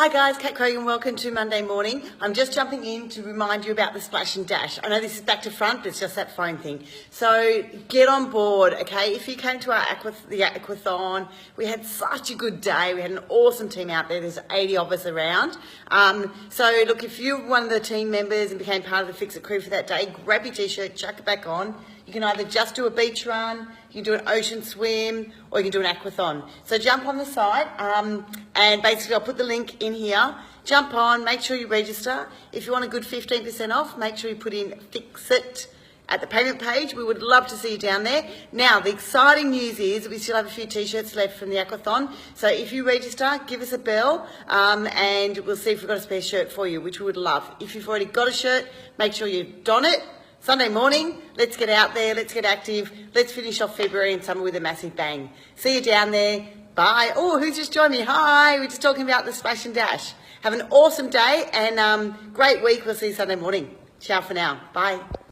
Hi guys, Kat Craig and welcome to Monday morning. I'm just jumping in to remind you about the splash and dash. I know this is back to front, but it's just that phone thing. So get on board, okay? If you came to our Aquathon, we had such a good day. We had an awesome team out there. There's 80 of us around. So look, if you're one of the team members and became part of the Phyxit Crew for that day, grab your T-shirt, chuck it back on. You can either just do a beach run, you can do an ocean swim, or you can do an aquathon. So jump on the site, and basically I'll put the link in here. Jump on, make sure you register. If you want a good 15% off, make sure you put in Phyxit at the payment page. We would love to see you down there. Now, the exciting news is we still have a few T-shirts left from the Aquathon. So if you register, give us a bell, and we'll see if we've got a spare shirt for you, which we would love. If you've already got a shirt, make sure you don it. Sunday morning, let's get out there, let's get active, let's finish off February and summer with a massive bang. See you down there. Bye. Oh, who's just joined me? Hi, we're just talking about the splash and dash. Have an awesome day and great week. We'll see you Sunday morning. Ciao for now. Bye.